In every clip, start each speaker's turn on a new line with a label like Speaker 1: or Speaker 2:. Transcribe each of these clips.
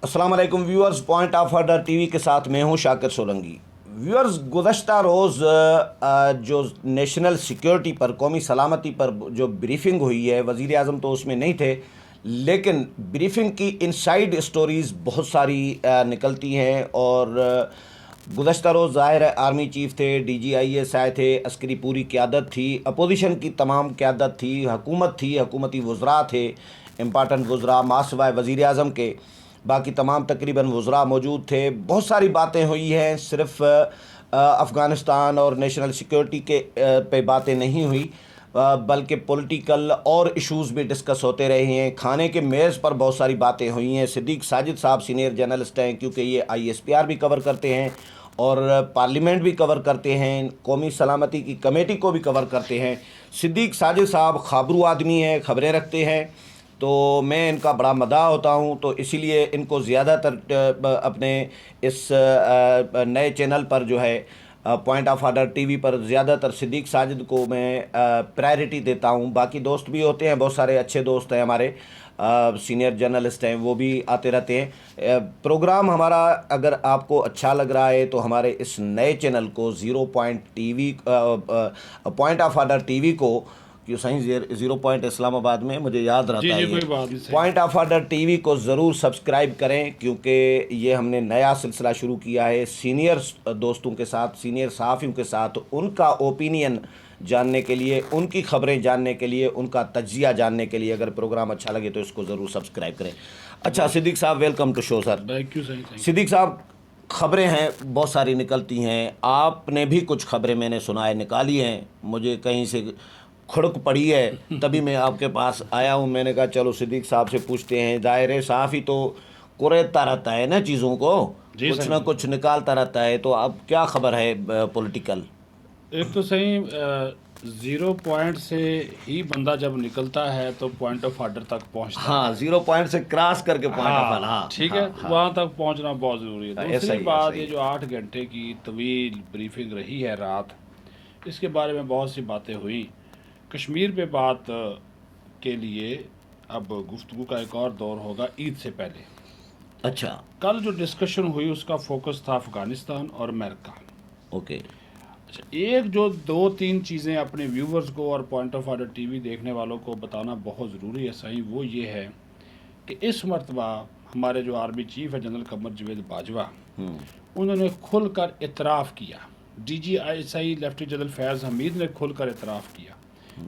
Speaker 1: السلام علیکم viewers, point of order T V کے ساتھ میں ہوں شاکر سولنگی۔ ویورز، گزشتہ روز جو نیشنل سیکیورٹی پر، قومی سلامتی پر جو بریفنگ ہوئی ہے، وزیر اعظم تو اس میں نہیں تھے، لیکن بریفنگ کی انسائیڈ اسٹوریز بہت ساری نکلتی ہیں، اور گزشتہ روز ظاہر ہے آرمی چیف تھے، ڈی جی آئی ایس آئے تھے، عسکری پوری قیادت تھی، اپوزیشن کی تمام قیادت تھی، حکومت تھی، حکومتی وزراء تھے، امپارٹنٹ وزراء ماں سوائے وزیر اعظم کے، باقی تمام تقریباً وزراء موجود تھے۔ بہت ساری باتیں ہوئی ہیں، صرف افغانستان اور نیشنل سیکیورٹی کے پہ باتیں نہیں ہوئی، بلکہ پولیٹیکل اور ایشوز بھی ڈسکس ہوتے رہے ہیں۔ کھانے کے میز پر بہت ساری باتیں ہوئی ہیں۔ صدیق ساجد صاحب سینئر جرنلسٹ ہیں، کیونکہ یہ آئی ایس پی آر بھی کور کرتے ہیں اور پارلیمنٹ بھی کور کرتے ہیں، قومی سلامتی کی کمیٹی کو بھی کور کرتے ہیں۔ صدیق ساجد صاحب خابرو آدمی ہیں، خبریں رکھتے ہیں، تو میں ان کا بڑا مداح ہوتا ہوں، تو اسی لیے ان کو زیادہ تر اپنے اس نئے چینل پر جو ہے point of order TV پر زیادہ تر صدیق ساجد کو میں پرائرٹی دیتا ہوں۔ باقی دوست بھی ہوتے ہیں، بہت سارے اچھے دوست ہیں ہمارے، سینئر جرنلسٹ ہیں، وہ بھی آتے رہتے ہیں۔ پروگرام ہمارا اگر آپ کو اچھا لگ رہا ہے تو ہمارے اس نئے چینل کو point of order T V کو، کہ صحیح 0 پوائنٹ اسلام آباد میں مجھے یاد رہتا ہے، یہ point of order T V کو ضرور سبسکرائب کریں، کیونکہ یہ ہم نے نیا سلسلہ شروع کیا ہے سینئر دوستوں کے ساتھ، سینئر صحافیوں کے ساتھ، ان کا اوپینین جاننے کے لیے، ان کی خبریں جاننے کے لیے، ان کا تجزیہ جاننے کے لیے۔ اگر پروگرام اچھا لگے تو اس کو ضرور سبسکرائب کریں۔ اچھا صدیق صاحب، ویلکم ٹو شو سر۔ صدیق صاحب، خبریں ہیں بہت ساری نکلتی ہیں، آپ نے بھی کچھ خبریں میں نے سنا ہے نکالی ہیں، مجھے کہیں سے کھڑک پڑی ہے، تبھی میں آپ کے پاس آیا ہوں۔ میں نے کہا چلو صدیق صاحب سے پوچھتے ہیں، ظاہر صحافی تو قریدتا رہتا ہے نا چیزوں کو، کچھ نہ کچھ نکالتا رہتا ہے، تو اب کیا خبر ہے پولیٹیکل؟
Speaker 2: ایک تو صحیح 0 پوائنٹ سے ہی بندہ جب نکلتا ہے تو پوائنٹ آف آرڈر تک پہنچتا ہے۔
Speaker 1: ہاں، 0 پوائنٹ سے کراس کر کے پوائنٹ آف آرڈر، ہاں
Speaker 2: ٹھیک ہے، وہاں تک پہنچنا بہت ضروری ہے۔ دوسری بات، یہ جو 8 گھنٹے کی طویل بریفنگ رہی ہے رات، اس کے بارے میں بہت سی باتیں ہوئیں۔ کشمیر پہ بات کے لیے اب گفتگو کا ایک اور دور ہوگا عید سے پہلے۔
Speaker 1: اچھا،
Speaker 2: کل جو ڈسکشن ہوئی اس کا فوکس تھا افغانستان اور امریکہ۔
Speaker 1: اوکے،
Speaker 2: ایک جو 2-3 چیزیں اپنے ویورز کو اور point of order T V دیکھنے والوں کو بتانا بہت ضروری ہے صحیح، وہ یہ ہے کہ اس مرتبہ ہمارے جو آرمی چیف ہے جنرل قمر جاوید باجوہ، انہوں نے کھل کر اعتراف کیا، D G I S I lieutenant general Faiz Hameed نے کھل کر اعتراف کیا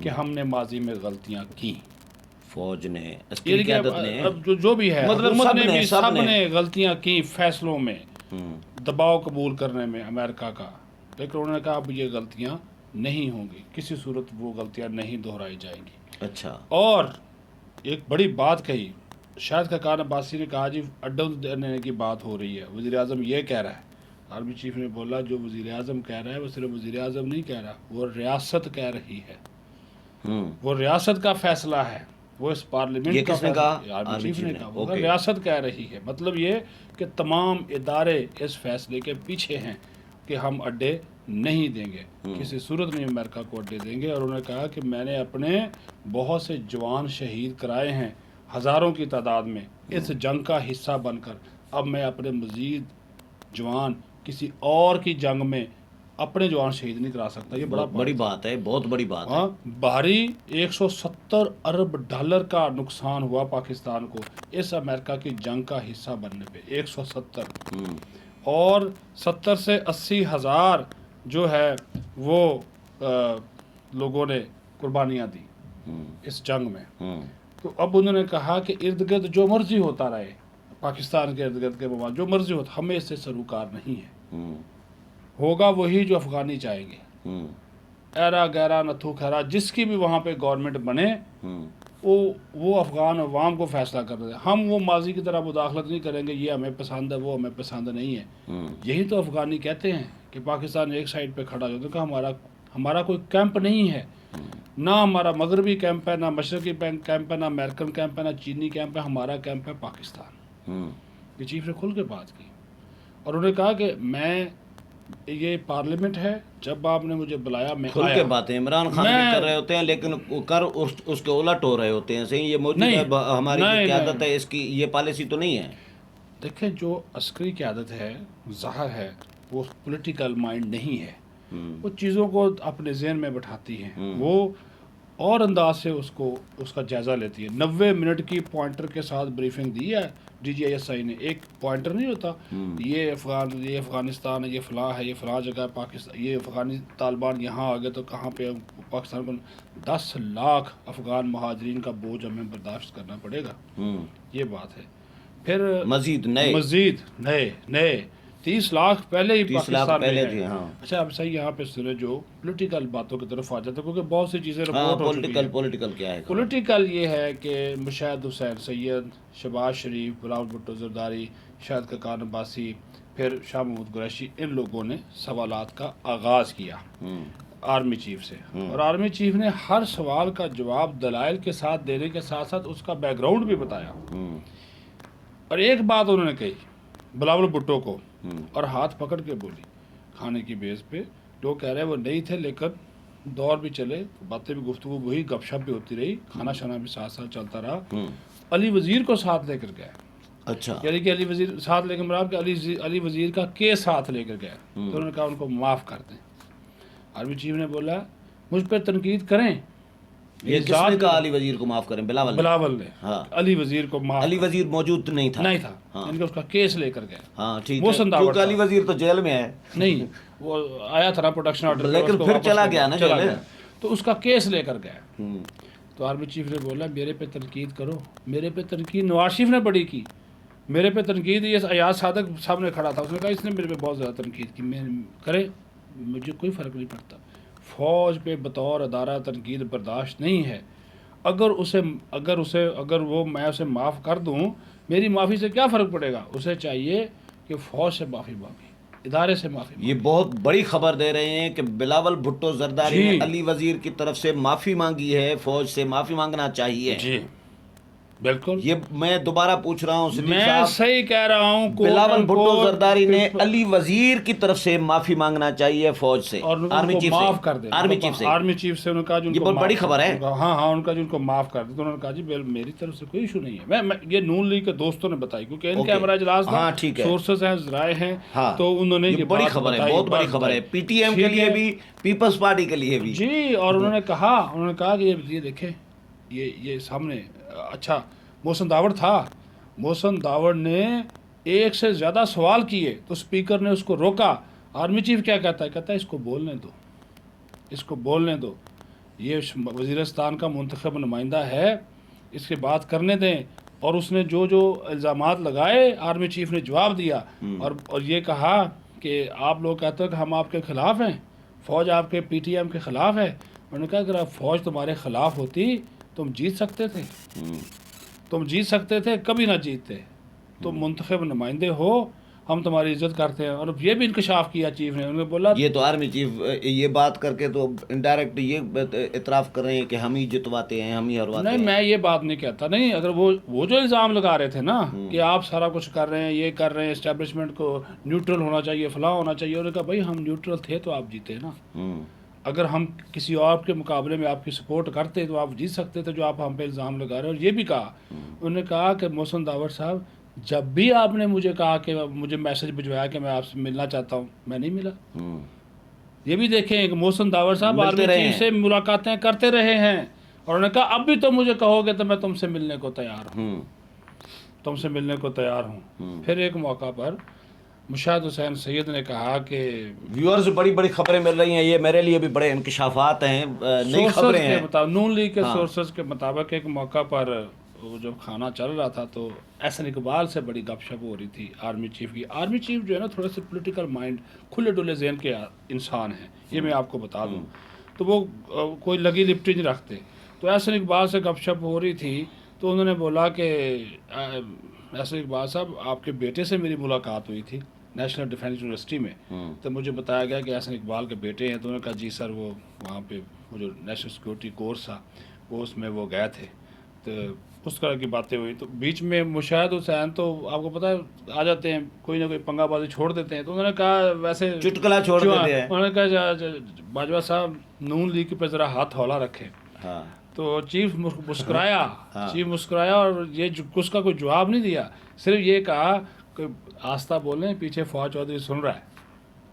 Speaker 2: کہ ہم نے ماضی میں غلطیاں کی،
Speaker 1: فوج نے، عسکری قیادت نے،
Speaker 2: اب جو بھی ہے، حکومت نے بھی، سب نے غلطیاں کی فیصلوں میں، دباؤ قبول کرنے میں امریکہ کا، لیکن انہوں نے کہا اب یہ غلطیاں نہیں ہوں گی، کسی صورت وہ غلطیاں نہیں دہرائی جائیں گی۔
Speaker 1: اچھا،
Speaker 2: اور ایک بڑی بات کہی، شاہد خاقان عباسی نے کہا جی اڈوں دینے کی بات ہو رہی ہے، وزیر اعظم یہ کہہ رہا ہے۔ آرمی چیف نے بولا جو وزیر اعظم کہہ رہا ہے وہ صرف وزیر اعظم نہیں کہہ رہا، وہ ریاست کہہ رہی ہے، وہ ریاست کا فیصلہ ہے، وہ اس پارلیمنٹ کا فیصلہ، آرمی چیف نے کہا، وہ ریاست کہہ رہی ہے، مطلب یہ کہ تمام ادارے اس فیصلے کے پیچھے ہیں کہ ہم اڈے نہیں دیں گے، کسی صورت میں امریکہ کو اڈے دیں گے۔ اور انہوں نے کہا کہ میں نے اپنے بہت سے جوان شہید کرائے ہیں ہزاروں کی تعداد میں اس جنگ کا حصہ بن کر، اب میں اپنے مزید جوان کسی اور کی جنگ میں اپنے جوان شہید نہیں کرا سکتا۔ یہ
Speaker 1: بڑی بات ہے، بہت بڑی بات ہے۔
Speaker 2: باہری $170 ارب کا نقصان ہوا پاکستان کو اس امریکہ کی جنگ کا حصہ بننے پہ، 170، اور 70 سے 80 ہزار جو ہے وہ لوگوں نے قربانیاں دی اس جنگ میں۔ تو اب انہوں نے کہا کہ ارد گرد جو مرضی ہوتا رہے، پاکستان کے ارد گرد کے مواد جو مرضی ہوتا، ہمیں اس سے سروکار نہیں ہے، ہوگا وہی جو افغانی چاہیں گے، ایرا گیرا نتھو خیرا، جس کی بھی وہاں پہ گورنمنٹ بنے، وہ افغان عوام کو فیصلہ کر رہے ہیں، ہم وہ ماضی کی طرح مداخلت نہیں کریں گے، یہ ہمیں پسند ہے، وہ ہمیں پسند نہیں ہے۔ یہی تو افغانی کہتے ہیں کہ پاکستان ایک سائڈ پہ کھڑا ہو، کہ ہمارا کوئی کیمپ نہیں ہے، نہ ہمارا مغربی کیمپ ہے، نہ مشرقی کیمپ ہے، نہ امریکن کیمپ ہے، نہ چینی کیمپ ہے، ہمارا کیمپ ہے پاکستان۔ یہ چیف نے کھل کے بات کی، اور انہوں نے کہا کہ میں، یہ پارلیمنٹ ہے، جب آپ نے مجھے بلایا میں
Speaker 1: کھل کے باتیں عمران خان بھی کر رہے ہوتے ہیں، لیکن کر اس کے الٹ ہو رہے ہوتے ہیں۔ صحیح، یہ موجودہ ہماری جو قیادت ہے، اس کی یہ پالیسی تو نہیں ہے۔
Speaker 2: دیکھیں جو عسکری قیادت ہے ظاہر ہے وہ پولیٹیکل مائنڈ نہیں ہے، وہ چیزوں کو اپنے ذہن میں بٹھاتی ہیں، وہ اور انداز سے اس کا جائزہ لیتی ہے۔ 90 منٹ کی پوائنٹر کے ساتھ بریفنگ دی ہے ڈی جی آئی ایس آئی نے، ایک پوائنٹر نہیں ہوتا یہ افغانستان ہے، یہ فلاں ہے، یہ فلاں جگہ ہے پاکستان، یہ افغانی طالبان یہاں آ گئے تو کہاں پہ پاکستان کو 10 لاکھ افغان مہاجرین کا بوجھ ہمیں برداشت کرنا پڑے گا، یہ بات ہے۔ پھر
Speaker 1: مزید
Speaker 2: نئے 30 لاکھ پہلے ہی
Speaker 1: 30 لاکھ
Speaker 2: پاکستان
Speaker 1: پہلے
Speaker 2: میں
Speaker 1: تھے،
Speaker 2: ہیں۔
Speaker 1: ہاں۔
Speaker 2: اچھا اب صحیح یہاں پہ سنے جو پولیٹیکل باتوں کی طرف آ جاتے ہیں کیونکہ بہت سی چیزیں رپورٹ ہو چکی ہیں۔
Speaker 1: پولیٹیکل کیا ہے؟
Speaker 2: پولیٹیکل یہ ہے کہ مشاہد حسین سید، شہباز شریف، بلاول بھٹو زرداری، شاہد کاکان عباسی، پھر شاہ محمود قریشی، ان لوگوں نے سوالات کا آغاز کیا آرمی چیف سے، اور آرمی چیف نے ہر سوال کا جواب دلائل کے ساتھ دینے کے ساتھ ساتھ اس کا بیک گراؤنڈ بھی بتایا، اور ایک بات انہوں نے کہی بلاول بھٹو کو، اور ہاتھ پکڑ کے بولی کھانے کی بیس پہ، لوگ کہہ رہے ہیں وہ نہیں تھے لیکن دور بھی چلے، باتیں بھی، گفتگو وہی، گپ شپ بھی ہوتی رہی، کھانا شانا بھی ساتھ ساتھ چلتا رہا۔ علی وزیر کو ساتھ لے کر گئے،
Speaker 1: اچھا،
Speaker 2: یعنی کہ علی وزیر ساتھ لے کر مراد کہ علی وزیر کا کیس ساتھ لے کر گئے، تو انہوں نے کہا ان کو معاف کر دیں۔ آرمی چیف نے بولا مجھ پہ تنقید کریں،
Speaker 1: یہ کس نے کہا علی وزیر کو معاف کریں؟
Speaker 2: بلاول نے علی وزیر کو معاف،
Speaker 1: علی وزیر موجود نہیں تھا،
Speaker 2: ان کے اس کا کیس لے کر گئے،
Speaker 1: ہاں ٹھیک ہے،
Speaker 2: محسن داوڑ
Speaker 1: کیونکہ علی وزیر تو جیل میں ہے،
Speaker 2: نہیں وہ آیا تھا نا پروڈکشن آرڈر،
Speaker 1: لیکن پھر چلا گیا نا جیل،
Speaker 2: تو اس کا کیس لے کر گئے۔ تو آرمی چیف نے بولا میرے پہ تنقید کرو، میرے پہ تنقید نواز شریف نے بڑی کی، میرے پہ تنقید یہ ایاز صادق سامنے کھڑا تھا، اس نے کہا اس نے میرے پہ بہت زیادہ تنقید کی، میں کرے مجھے کوئی فرق نہیں پڑتا، فوج پہ بطور ادارہ تنقید برداشت نہیں ہے، اگر وہ میں اسے معاف کر دوں، میری معافی سے کیا فرق پڑے گا، اسے چاہیے کہ فوج سے معافی مانگے، ادارے سے معافی مانگے۔
Speaker 1: یہ بہت بڑی خبر دے رہے ہیں کہ بلاول بھٹو زرداری نے علی وزیر کی طرف سے معافی مانگی ہے، فوج سے معافی مانگنا چاہیے۔
Speaker 2: جی بالکل،
Speaker 1: یہ میں دوبارہ پوچھ رہا ہوں صدیق
Speaker 2: میں
Speaker 1: صاحب،
Speaker 2: صحیح کہہ رہا ہوں،
Speaker 1: بلاول بھٹو زرداری نے علی وزیر کی طرف سے معافی مانگنا چاہیے فوج سے،
Speaker 2: اور
Speaker 1: آرمی چیف سے،
Speaker 2: معاف کر دیں،
Speaker 1: آرمی چیف سے،
Speaker 2: آرمی چیف سے انہوں نے کہا جو ان
Speaker 1: یہ
Speaker 2: کو
Speaker 1: بہت بڑی خبر ہے،
Speaker 2: ہاں ان کا جو ان کو معاف کر دیں، تو انہوں نے کہا جی میری طرف سے کوئی ایشو نہیں ہے، میں یہ نون لیگ کے دوستوں نے بتائی کیونکہ ان کے ہمارا اجلاس تھا، سورسز ہیں، ذرائع ہیں، تو انہوں نے یہ
Speaker 1: بڑی خبر ہے، بہت بڑی خبر ہے، پی ٹی ایم کے لیے بھی، پیپلز پارٹی کے لیے بھی،
Speaker 2: جی، اور انہوں نے کہا کہ یہ دیکھیں یہ سامنے، اچھا محسن داوڑ تھا، محسن داوڑ نے ایک سے زیادہ سوال کیے تو اسپیکر نے اس کو روکا، آرمی چیف کیا کہتا ہے اس کو بولنے دو، یہ وزیرستان کا منتخب نمائندہ ہے، اس کے بات کرنے دیں، اور اس نے جو الزامات لگائے آرمی چیف نے جواب دیا، اور یہ کہا کہ آپ لوگ کہتے ہو کہ ہم آپ کے خلاف ہیں، فوج آپ کے پی ٹی ایم کے خلاف ہے، انہوں نے کہا اگر فوج تمہارے خلاف ہوتی تم جیت سکتے تھے، کبھی نہ جیتتے، تم منتخب نمائندے ہو، ہم تمہاری عزت کرتے ہیں، اور یہ بھی انکشاف کیا چیف نے، انہوں نے بولا
Speaker 1: یہ تو آرمی چیف یہ بات کر کے تو انڈائریکٹ یہ اعتراف کر رہے ہیں کہ ہم ہی جتواتے ہیں، ہم ہی ہرواتے ہیں۔
Speaker 2: نہیں، میں یہ بات نہیں کہتا، نہیں، اگر وہ جو الزام لگا رہے تھے نا کہ آپ سارا کچھ کر رہے ہیں، یہ کر رہے ہیں، اسٹیبلشمنٹ کو نیوٹرل ہونا چاہیے، فلاں ہونا چاہیے، انہوں نے کہا بھائی ہم نیوٹرل تھے تو آپ جیتے نا، اگر ہم کسی اور کے مقابلے میں آپ کی سپورٹ کرتے تو آپ جیت سکتے تھے، جو آپ ہم پہ الزام لگا رہے ہیں۔ اور یہ بھی کہا، انہوں نے کہا کہ محسن داوڑ صاحب جب بھی آپ نے مجھے کہا کہ مجھے میسج بھجوایا کہ میں آپ سے ملنا چاہتا ہوں، میں نہیں ملا۔ یہ بھی دیکھیں کہ محسن داوڑ صاحب آرمی چیف سے ملاقاتیں کرتے رہے ہیں، اور انہوں نے کہا اب بھی تم مجھے کہو گے تو میں تم سے ملنے کو تیار ہوں، پھر ایک موقع پر مشاہد حسین سید نے کہا کہ
Speaker 1: ویورز بڑی بڑی خبریں مل رہی ہیں، یہ میرے لیے بھی بڑے انکشافات ہیں، نئی خبریں ہیں،
Speaker 2: نون لیگ کے سورسز کے مطابق ایک موقع پر جب کھانا چل رہا تھا تو احسن اقبال سے بڑی گپ شپ ہو رہی تھی آرمی چیف کی۔ آرمی چیف جو ہے نا تھوڑے سے پولیٹیکل مائنڈ، کھلے ڈلے ذہن کے انسان ہیں، یہ میں آپ کو بتا دوں، تو وہ کوئی لگی لپٹی نہیں رکھتے، تو احسن اقبال سے گپ شپ ہو رہی تھی، تو انہوں نے بولا کہ احسن اقبال صاحب آپ کے بیٹے سے میری ملاقات ہوئی تھی نیشنل ڈیفینس یونیورسٹی میں، تو مجھے بتایا گیا کہ احسن اقبال کے بیٹے ہیں، تو انہوں نے کہا جی سر وہ وہاں پہ وہ جو نیشنل سیکورٹی کورس تھا وہ اس میں وہ گئے تھے، تو اس طرح کی باتیں ہوئی، تو بیچ میں مشاہد حسین تو آپ کو پتہ ہے آ جاتے ہیں، کوئی نہ کوئی پنگا بازی چھوڑ دیتے ہیں، تو انہوں نے کہا ویسے
Speaker 1: چٹکلا چھوڑ دیتے ہیں،
Speaker 2: انہوں نے کہا باجوہ صاحب نون لیگ پہ ذرا ہاتھ ہولا رکھے، تو چیف مسکرایا اور یہ اس کا کوئی جواب نہیں دیا، صرف یہ کہا کوئی آستہ بولیں پیچھے فواد چودھری سن رہا ہے،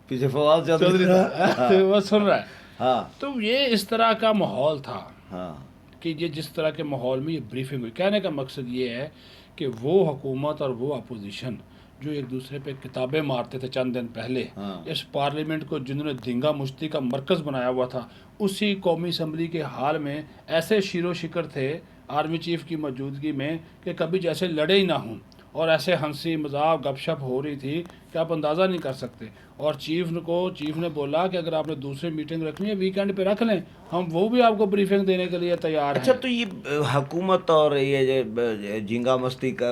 Speaker 1: پیچھے فواد
Speaker 2: چودھری صاحب وہ سن رہا ہے.
Speaker 1: ہاں
Speaker 2: تو یہ اس طرح کا ماحول تھا
Speaker 1: ہاں
Speaker 2: کہ یہ جس طرح کے ماحول میں یہ بریفنگ ہوئی. کہنے کا مقصد یہ ہے کہ وہ حکومت اور وہ اپوزیشن جو ایک دوسرے پہ کتابیں مارتے تھے چند دن پہلے،
Speaker 1: ہاں.
Speaker 2: اس پارلیمنٹ کو جنہوں نے دھنگا مشتی کا مرکز بنایا ہوا تھا، اسی قومی اسمبلی کے حال میں ایسے شیر و شکر تھے آرمی چیف کی موجودگی میں کہ کبھی جیسے لڑے ہی نہ ہوں، اور ایسے ہنسی مذاق گپ شپ ہو رہی تھی کہ آپ اندازہ نہیں کر سکتے. اور چیف نے بولا کہ اگر آپ نے دوسری میٹنگ رکھنی ہے ویکینڈ پہ رکھ لیں، ہم وہ بھی آپ کو بریفنگ دینے کے لیے تیار ہیں.
Speaker 1: اچھا تو یہ حکومت اور یہ جھینگا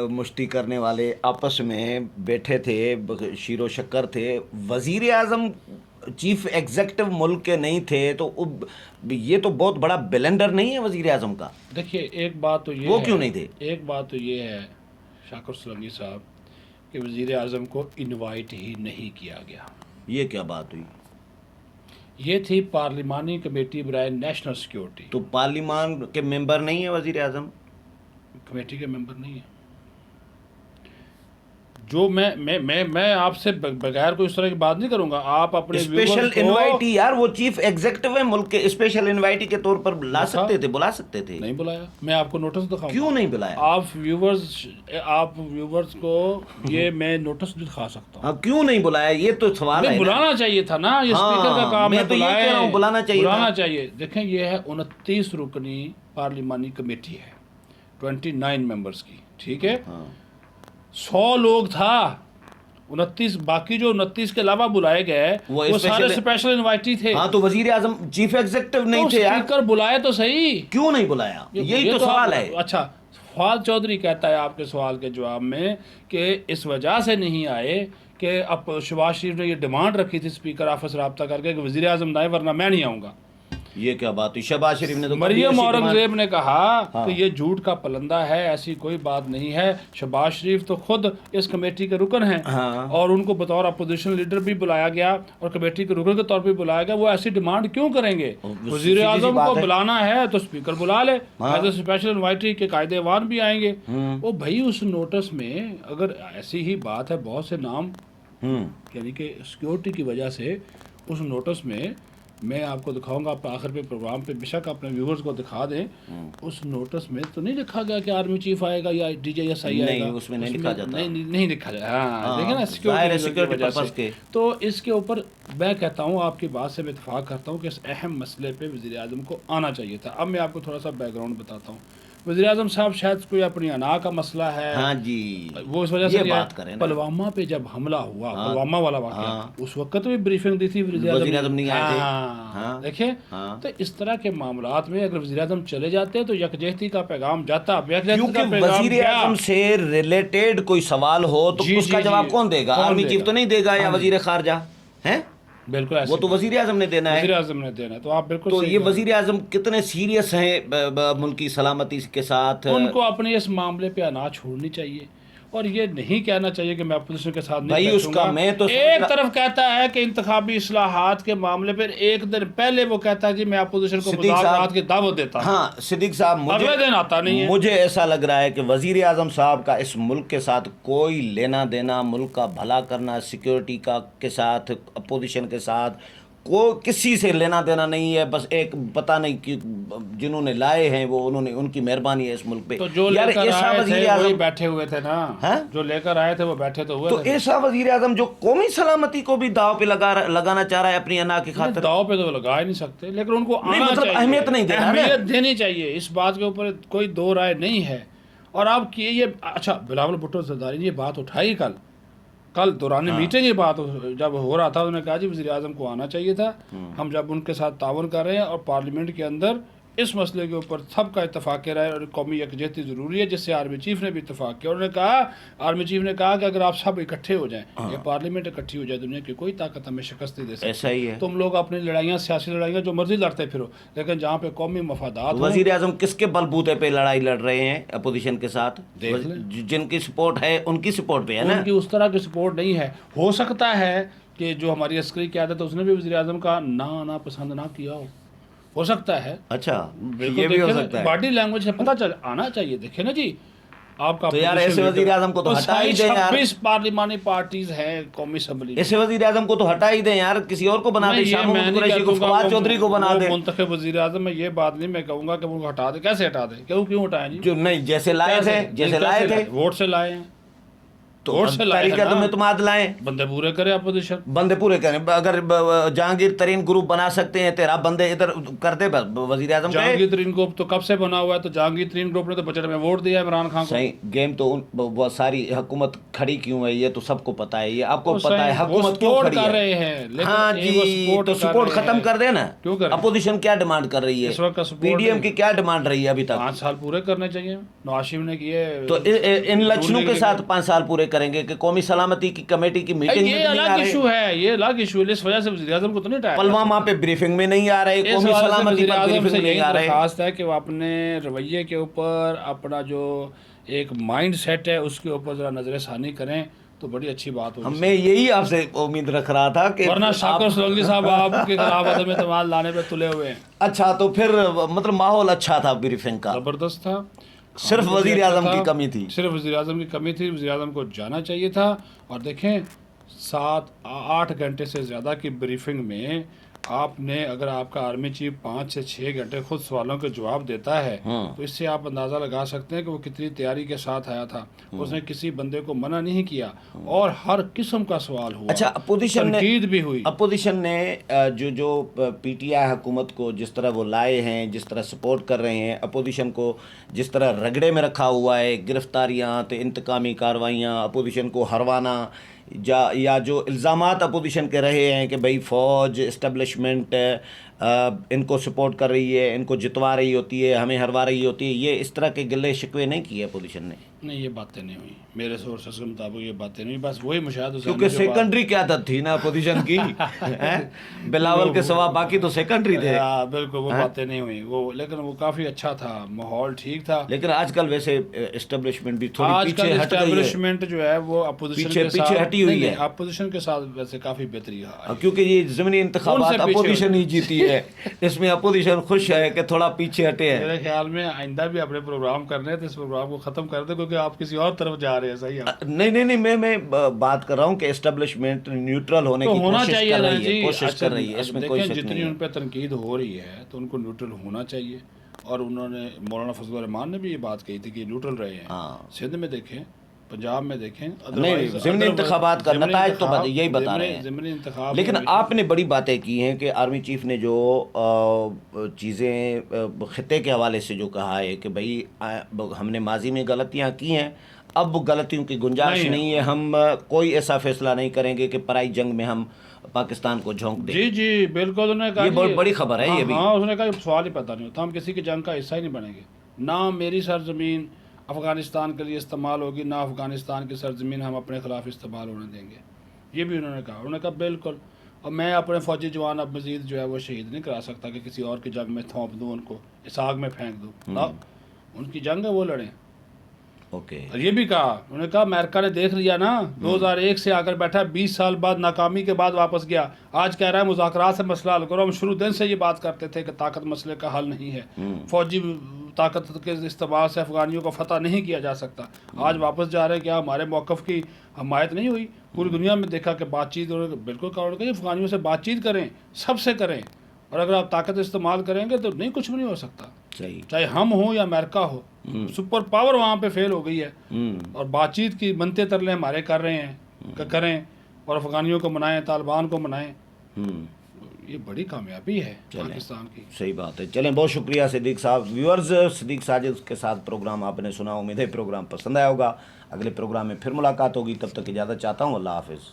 Speaker 1: مشتی کرنے والے آپس میں بیٹھے تھے، شیر و شکر تھے، وزیر اعظم چیف ایگزیکٹو ملک کے نہیں تھے، تو یہ تو بہت بڑا بلنڈر نہیں ہے وزیر اعظم کا؟
Speaker 2: دیکھیے ایک بات تو یہ
Speaker 1: وہ
Speaker 2: ہے،
Speaker 1: کیوں نہیں تھے؟
Speaker 2: ایک بات تو یہ ہے شاکر سولنگی صاحب کہ وزیر اعظم کو انوائٹ ہی نہیں کیا گیا.
Speaker 1: یہ کیا بات ہوئی؟
Speaker 2: یہ تھی پارلیمانی کمیٹی برائے نیشنل سیکیورٹی.
Speaker 1: تو پارلیمان کے ممبر نہیں ہے وزیر اعظم؟
Speaker 2: کمیٹی کے ممبر نہیں ہے. جو میں آپ سے بغیر کوئی اس طرح کی بات نہیں کروں گا. آپ اپنے
Speaker 1: اسپیشل انوائٹی یار، وہ چیف ایگزیکٹو ہے ملک کے، اسپیشل انوائٹی کے طور پر بلا سکتے تھے.
Speaker 2: نہیں بلایا. میں آپ کو نوٹس دکھاؤں.
Speaker 1: کیوں نہیں بلایا؟
Speaker 2: آپ ویورز کو یہ میں نوٹس دکھا سکتا ہوں.
Speaker 1: ہاں کیوں نہیں بلایا؟ یہ تو سوال ہے.
Speaker 2: بلانا چاہیے تھا نا، یہ اسپیکر کا کام ہے.
Speaker 1: میں تو یہ کہہ رہا ہوں بلانا چاہیے.
Speaker 2: دیکھیں یہ ہے 29 رکنی پارلیمانی کمیٹی ہے 29 ممبرز کی، ٹھیک ہے. 100 لوگ تھا 29، باقی جو 29 کے علاوہ بلائے گئے وہ سارے اسپیشل انوائٹی تھے.
Speaker 1: ہاں تو وزیر اعظم چیف ایگزیکٹو نہیں تھے یار.
Speaker 2: اسپیکر بلائے تو صحیح،
Speaker 1: کیوں نہیں بلایا؟ یہی تو سوال ہے.
Speaker 2: اچھا فواد چودھری کہتا ہے آپ کے سوال کے جواب میں کہ اس وجہ سے نہیں آئے کہ اب شہباز شریف نے یہ ڈیمانڈ رکھی تھی اسپیکر آفس رابطہ کر کے کہ وزیر اعظم نہ آئے ورنہ میں نہیں آؤں گا.
Speaker 1: یہ کیا بات ہوئی؟ شہباز شریف نے تو
Speaker 2: مریم اورنگزیب نے کہا کہ یہ جھوٹ کا پلندہ ہے، ایسی کوئی بات نہیں ہے. شہباز شریف تو خود اس کمیٹی کے رکن ہیں اور ان کو بطور اپوزیشن لیڈر بھی بلایا گیا اور کمیٹی کے رکن کے طور پہ بلایا گیا. وہ ایسی ڈیمانڈ کیوں کریں گے؟ وزیر اعظم کو بلانا ہے تو اسپیکر بلا لے، ایز اے اسپیشل انوائٹی کے قائد ایوان بھی آئیں گے. وہ بھائی اس نوٹس میں اگر ایسی ہی بات ہے، بہت سے نام یعنی کہ سیکیورٹی کی وجہ سے اس نوٹس میں آپ کو دکھاؤں گا. آپ آخر پہ پروگرام پہ بے شک اپنے ویورز کو دکھا دیں. اس نوٹس میں تو نہیں لکھا گیا کہ آرمی چیف آئے گا یا ڈی جے ایس آئی آئے گا.
Speaker 1: اس میں نہیں لکھا جاتا.
Speaker 2: نہیں لکھا جائے. ہاں دیکھیں نا سیکیورٹی پرپز کے. تو اس کے اوپر میں کہتا ہوں، آپ کی بات سے میں اتفاق کرتا ہوں کہ اس اہم مسئلے پہ وزیر اعظم کو آنا چاہیے تھا. اب میں آپ کو تھوڑا سا بیک گراؤنڈ بتاتا ہوں. وزیر اعظم صاحب شاید کوئی اپنی انا کا مسئلہ ہے،
Speaker 1: ہاں جی،
Speaker 2: وہ اس وجہ سے
Speaker 1: بات کریں.
Speaker 2: پلوامہ پہ جب حملہ ہوا، پلوامہ والا واقعہ، اس وقت بھی بریفنگ دی تھی وزیر
Speaker 1: اعظم نہیں آئے تھے.
Speaker 2: دیکھیں تو اس طرح کے معاملات میں اگر وزیر اعظم چلے جاتے تو یکجہتی کا پیغام جاتا.
Speaker 1: کیونکہ وزیر اعظم سے ریلیٹڈ کوئی سوال ہو تو اس کا جواب کون دے گا؟ آرمی چیف تو نہیں دے گا یا وزیر خارجہ ہیں؟
Speaker 2: بالکل
Speaker 1: وہ تو وزیر اعظم نے دینا ہے.
Speaker 2: وزیر اعظم نے دینا ہے. تو آپ بالکل
Speaker 1: تو یہ وزیر اعظم کتنے سیریس ہیں ملکی سلامتی کے ساتھ.
Speaker 2: ان کو اپنے اس معاملے پہ انا چھوڑنی چاہیے اور یہ نہیں کہنا چاہیے کہ میں اپوزیشن کے ساتھ نہیں بیٹھوں گا.
Speaker 1: میں تو
Speaker 2: ایک طرف کہتا ہے کہ انتخابی اصلاحات کے معاملے پر ایک دن پہلے وہ کہتا ہے جی میں اپوزیشن کو مذاکرات کی دعوت دیتا ہوں.
Speaker 1: ہاں صدیق صاحب،
Speaker 2: اگلے دن آتا نہیں ہے.
Speaker 1: مجھے ایسا لگ رہا ہے کہ وزیر اعظم صاحب کا اس ملک کے ساتھ کوئی لینا دینا، ملک کا بھلا کرنا، سیکیورٹی کے ساتھ، اپوزیشن کے ساتھ کسی سے لینا دینا نہیں ہے. بس ایک پتہ نہیں کہ جنہوں نے لائے ہیں وہ ان کی مہربانی ہے اس ملک پہ.
Speaker 2: تو جو لے کر آئے تھے وہی بیٹھے ہوئے تھے نا، جو لے کر آئے تھے وہ بیٹھے تو ہوئے.
Speaker 1: تو ایسا وزیر اعظم جو قومی سلامتی کو بھی داؤ پہ لگانا چاہ رہا ہے اپنی انا کی خاطر.
Speaker 2: داؤ پہ تو لگا ہی نہیں سکتے، لیکن ان کو
Speaker 1: اہمیت نہیں دینا،
Speaker 2: اہمیت دینی چاہیے. اس بات کے اوپر کوئی دو رائے نہیں ہے. اور آپ کی یہ اچھا بلاول بھٹو زرداری نے یہ بات اٹھائی کل دوران میٹنگ یہ بات جب ہو رہا تھا، انہوں نے کہا جی وزیر اعظم کو آنا چاہیے تھا. ہم جب ان کے ساتھ تعاون کر رہے ہیں اور پارلیمنٹ کے اندر اس مسئلے کے اوپر سب کا اتفاق رہا ہے اور قومی یکجہتی ضروری ہے، جس سے آرمی چیف نے بھی اتفاق کیا. انہوں نے کہا، آرمی چیف نے کہا کہ اگر آپ سب اکٹھے ہو جائیں، یہ پارلیمنٹ اکٹھی ہو جائے، دنیا کی کوئی طاقت ہمیں شکست نہیں دے سکتی.
Speaker 1: ایسا ہی ہے.
Speaker 2: تم لوگ اپنی لڑائیاں، سیاسی لڑائیاں جو مرضی لڑتے پھرو، لیکن جہاں پہ قومی مفادات.
Speaker 1: وزیر اعظم کس کے بل بوتے پہ لڑائی لڑ رہے ہیں اپوزیشن کے ساتھ؟ جن کی سپورٹ ہے ان کی سپورٹ پہ ہے نا.
Speaker 2: ان کی اس طرح کی سپورٹ نہیں ہے. ہو سکتا ہے کہ جو ہماری عسکری قیادت ہے اس نے بھی وزیر اعظم کا نہ پسند نہ کیا ہو سکتا ہے.
Speaker 1: اچھا یہ بھی ہو سکتا ہے.
Speaker 2: باڈی لینگویج سے پتہ چل آنا چاہیے. دیکھیں نا جی، آپ کا
Speaker 1: تو یار ایسے وزیر اعظم کو تو ہٹا ہی دیں یار.
Speaker 2: 26 پارلیمانی پارٹیز ہیں قومی اسمبلی میں.
Speaker 1: ایسے وزیر اعظم کو تو ہٹا ہی دیں یار, کسی اور کو بنا دیں, شاہ محمود قریشی کو, فواد چودھری کو بنا دیں.
Speaker 2: منتخب وزیر اعظم میں یہ بات نہیں میں کہوں گا کہ ان کو ہٹا دیں. کیسے ہٹا دیں, کیوں ہٹائیں جی؟
Speaker 1: جو نہیں جیسے لائے تھے
Speaker 2: ووٹ سے لائے ہیں,
Speaker 1: تو تحریک تم اعتماد لائیں,
Speaker 2: بندے پورے کرے اپوزیشن,
Speaker 1: بندے پورے کریں. اگر جہانگیر ترین گروپ بنا سکتے ہیں 13 بندے ادھر کر دے وزیر اعظم.
Speaker 2: جہانگیر ترین گروپ تو کب سے بنا ہوا ہے, تو جہانگیر ترین گروپ نے تو بجٹ میں ووٹ دیا عمران خان کو.
Speaker 1: صحیح گیم تو بہت ساری حکومت کھڑی کیوں ہے یہ تو سب کو پتا ہے, یہ آپ کو پتا ہے حکومت کیوں کھڑی
Speaker 2: کر
Speaker 1: ہے.
Speaker 2: رہے ہیں.
Speaker 1: ہاں جی, تو سپورٹ ختم کر دے نا.
Speaker 2: کیوں کریں؟
Speaker 1: اپوزیشن کیا ڈیمانڈ کر رہی ہے, پی ڈی ایم کی کیا ڈیمانڈ رہی ہے ابھی تک؟
Speaker 2: 5 سال پورے کرنے چاہیے. نواز شریف نے کیے
Speaker 1: تو ان لچنوں کے ساتھ 5 سال پورے کریں گے کہ قومی سلامتی کی کمیٹی کی میٹنگ میں
Speaker 2: یہ الگ ایشو ہے, یہ الگ ایشو ہے. اس وجہ سے وزیر اعظم کو تو نہیں ہٹایا.
Speaker 1: پلوامہ پہ بریفنگ میں نہیں آ رہے, قومی سلامتی پر بریفنگ میں نہیں آ رہے.
Speaker 2: خاص ہے کہ وہ اپنے رویے کے اوپر اپنا جو ایک مائنڈ سیٹ ہے اس کے اوپر ذرا نظر ثانی کریں تو بڑی اچھی بات ہوگی.
Speaker 1: میں یہی آپ سے امید رکھ رہا تھا کہ
Speaker 2: ورنہ شاکر سولنگی صاحب آپ کے خلاف عدم اعتماد لانے پہ تلے ہوئے ہیں.
Speaker 1: اچھا تو پھر مطلب ماحول اچھا تھا بریفنگ کا,
Speaker 2: زبردست تھا,
Speaker 1: صرف وزیر اعظم کی کمی تھی.
Speaker 2: صرف وزیر اعظم کی کمی تھی. وزیر اعظم کو جانا چاہیے تھا. اور دیکھیں 7-8 گھنٹے سے زیادہ کی بریفنگ میں آپ نے, اگر آپ کا آرمی چیف 5 سے 6 گھنٹے خود سوالوں کے جواب دیتا ہے تو اس سے آپ اندازہ لگا سکتے ہیں کہ وہ کتنی تیاری کے ساتھ آیا تھا. اس نے کسی بندے کو منع نہیں کیا اور ہر قسم کا سوال ہوا.
Speaker 1: اچھا اپوزیشن
Speaker 2: تنقید بھی ہوئی.
Speaker 1: اپوزیشن نے جو پی ٹی آئی حکومت کو جس طرح وہ لائے ہیں, جس طرح سپورٹ کر رہے ہیں, اپوزیشن کو جس طرح رگڑے میں رکھا ہوا ہے, گرفتاریاں, انتقامی کارروائیاں, اپوزیشن کو ہروانا, یا جو الزامات اپوزیشن کے رہے ہیں کہ بھئی فوج اسٹیبلشمنٹ ان کو سپورٹ کر رہی ہے, ان کو جتوا رہی ہوتی ہے, ہمیں ہروا رہی ہوتی ہے, یہ اس طرح کے گلے شکوے نہیں کیے اپوزیشن نے.
Speaker 2: نہیں, یہ باتیں نہیں ہوئی میرے سورسز کے مطابق, یہ باتیں نہیں. بس وہی مشاہدہ
Speaker 1: کیونکہ سیکنڈری قیادت تھی نا اپوزیشن کی, بلاول کے سوا باقی تو سیکنڈری تھے.
Speaker 2: بالکل وہ باتیں نہیں ہوئی وہ, لیکن وہ کافی اچھا تھا, ماحول ٹھیک تھا.
Speaker 1: لیکن آج کل ویسے اسٹیبلشمنٹ بھی تھوڑی پیچھے ہٹ گئی ہے.
Speaker 2: اسٹیبلشمنٹ جو ہے وہ اپوزیشن کے ساتھ
Speaker 1: پیچھے ہٹی ہوئی ہے.
Speaker 2: اپوزیشن کے ساتھ ویسے کافی بہتری ہے,
Speaker 1: کیونکہ یہ ضمنی انتخابات اپوزیشن ہی جیتی ہے, اس میں اپوزیشن خوش ہے کہ تھوڑا پیچھے ہٹے ہیں.
Speaker 2: میرے خیال میں آئندہ بھی اپنے پروگرام کرنے تو اس پروگرام کو ختم کر دیں, کیونکہ آپ کسی اور طرف جا رہے ہیں. صحیح ہے.
Speaker 1: نہیں, میں بات کر رہا ہوں کہ اسٹیبلشمنٹ نیوٹرل ہونے کی کوشش کر رہی ہے. اس میں کوئی شک نہیں.
Speaker 2: جتنی ان پہ تنقید ہو رہی ہے تو ان کو نیوٹرل ہونا چاہیے. اور انہوں نے, مولانا فضل الرحمان نے بھی یہ بات کہی تھی کہ نیوٹرل رہے ہیں. سندھ میں دیکھیں, پنجاب میں دیکھیں,
Speaker 1: ضمنی انتخابات کا نتائج تو یہی بتا رہے ہیں.
Speaker 2: ضمنی انتخاب.
Speaker 1: لیکن آپ نے بڑی باتیں کی ہیں کہ آرمی چیف نے جو چیزیں خطے کے حوالے سے جو کہا ہے کہ بھئی ہم نے ماضی میں غلطیاں کی ہیں, اب غلطیوں کی گنجائش نہیں ہے, ہم کوئی ایسا فیصلہ نہیں کریں گے کہ پرائی جنگ میں ہم پاکستان کو جھونک دیں.
Speaker 2: جی بالکل, انہوں نے کہا
Speaker 1: یہ بہت بڑی خبر ہے. یہ بھی
Speaker 2: اس نے کہا یہ سوال ہی پتہ نہیں ہوتا, ہم کسی کی جنگ کا حصہ ہی نہیں بنیں گے. نہ میری سرزمین افغانستان کے لیے استعمال ہوگی, نہ افغانستان کی سرزمین ہم اپنے خلاف استعمال ہونے دیں گے. یہ بھی انہوں نے کہا. انہوں نے کہا بالکل, اور میں اپنے فوجی جوان اب مزید جو ہے وہ شہید نہیں کرا سکتا کہ کسی اور کی جنگ میں تھونپ دوں, ان کو اس آگ میں پھینک دوں. ان کی جنگ ہے, وہ لڑیں. اور یہ بھی کہا, انہوں نے کہا امریکہ نے دیکھ لیا نا, 2001 سے آ کر بیٹھا, 20 سال بعد ناکامی کے بعد واپس گیا, آج کہہ رہا ہے مذاکرات سے مسئلہ حل کرو. ہم شروع دن سے یہ بات کرتے تھے کہ طاقت مسئلے کا حل نہیں ہے, فوجی طاقت کے استعمال سے افغانیوں کو فتح نہیں کیا جا سکتا. آج واپس جا رہے ہیں, کیا ہمارے موقف کی حمایت نہیں ہوئی؟ پوری دنیا میں دیکھا کہ بات چیت, بالکل کہا افغانیوں سے بات چیت کریں, سب سے کریں, اور اگر آپ طاقت استعمال کریں گے تو نہیں, کچھ بھی نہیں ہو سکتا. چاہے ہم ہوں یا امریکہ ہو, سپر پاور وہاں پہ فیل ہو گئی ہے. اور بات چیت کی بنتے ترلے ہمارے کر رہے ہیں کہ کریں, اور افغانیوں کو منائیں, طالبان کو منائیں. یہ بڑی کامیابی ہے پاکستان کی.
Speaker 1: صحیح بات ہے. چلیں, بہت شکریہ صدیق صاحب. ویورز, صدیق ساجد کے ساتھ پروگرام آپ نے سنا, امید ہے پروگرام پسند آیا ہوگا. اگلے پروگرام میں پھر ملاقات ہوگی, تب تک اجازت چاہتا ہوں. اللہ حافظ.